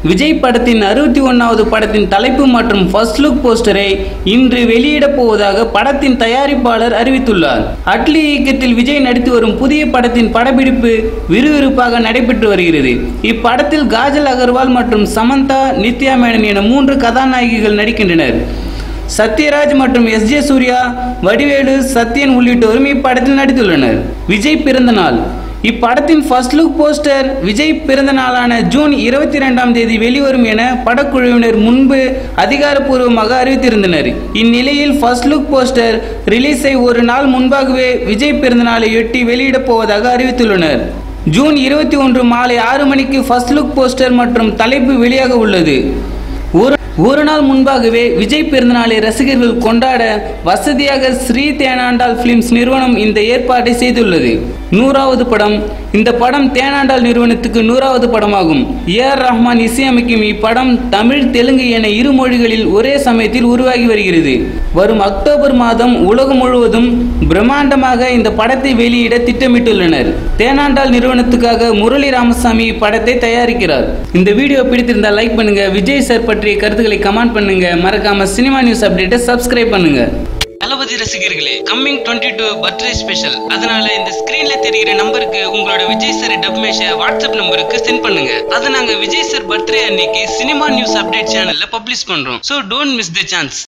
விஜய் படத்தின் 61வது படத்தின் தலைப்பு மற்றும் ஃபர்ஸ்ட் லுக் போஸ்டரை இன்று வெளியிடப் போவதாக படத்தின் தயாரிப்பாளர் அறிவித்துள்ளார். அட்லி இயக்கத்தில் விஜய் நடித்து வரும் புதிய படத்தின் படப்பிடிப்பு விறுவிறுப்பாக நடைபெற்று வருகிறது. இப்படத்தில் காஜல் அகர்வால் மற்றும் சமந்தா, நித்யா மேனன் என 3 கதாநாயகிகள் நடிக்கின்றனர். சத்யராஜ் மற்றும் எஸ்.ஜே. சூர்யா, வடிவேலு, சத்யன் உள்ளிட்டோரும் இப்படத்தில் நடித்துள்ளனர். விஜய் பிறந்த நாள். இப்படத்தின் ஃபர்ஸ்ட் லுக் போஸ்டர் விஜய் பிறந்த நாளான ஜூன் 22ஆம் தேதி வெளிவரும் என படக்குழுவினர் முன்பு அதிகாரப்பூர்வமாக அறிவித்திருந்தனர். இந்நிலையில் ஃபர்ஸ்ட் லுக் போஸ்டர் ரிலீஸை ஒரு நாள் முன்பாகவே விஜய் பிறந்த நாளையொட்டி வெளியிடப் போவதாக அறிவித்துள்ளனர். ஜூன் 21 மாலை 6 மணிக்கு ஃபர்ஸ்ட் லுக் போஸ்டர் மற்றும் தலைப்பு வெளியாக உள்ளது. ஒரு நாள் முன்பாகவே விஜய் பிறந்தநாளை ரசிகர்கள் கொண்டாட வசதியாக ஸ்ரீ தேனாண்டாள் பிலிம்ஸ் நிறுவனம் இந்த ஏற்பாட்டை செய்துள்ளது. 100வது படம். இந்த படம் தேனாண்டாள் நிறுவனத்துக்கு 100வது படமாகும். ஏ.ஆர். ரஹ்மான் இசையமைக்கும் இப்படம் தமிழ், தெலுங்கு என 2 மொழிகளில் ஒரே சமயத்தில் உருவாகி வருகிறது. வரும் அக்டோபர் மாதம் உலகம் முழுவதும் பிரம்மாண்டமாக இந்த படத்தை வெளியிட திட்டமிட்டுள்ளனர். தேனாண்டாள் நிறுவனத்துக்காக முரளி ராமசாமி இப்படத்தை தயாரிக்கிறார். இந்த வீடியோ பிடித்திருந்தால் லைக் பண்ணுங்க. விஜய் சார் பற்றிய கருத்துக்களை கமெண்ட் பண்ணுங்க. மறக்காம சினிமா நியூஸ் அப்டேட்டை சப்ஸ்கிரைப் பண்ணுங்க. தளபதி ரசிகர்களே, கம்மிங் 22 பர்த்டே ஸ்பெஷல். அதனால இந்த ஸ்கிரீன்ல தெரிகிற நம்பருக்கு உங்களோட விஜய் சார் டப்மேஷ வாட்ஸ்அப் நம்பருக்கு சென்ட் பண்ணுங்க. அதை நாங்க விஜய் சார் பர்த்டே அன்னைக்கு சினிமா நியூஸ் அப்டேட் சேனல்ல பப்ளிஷ் பண்றோம். So don't miss the chance.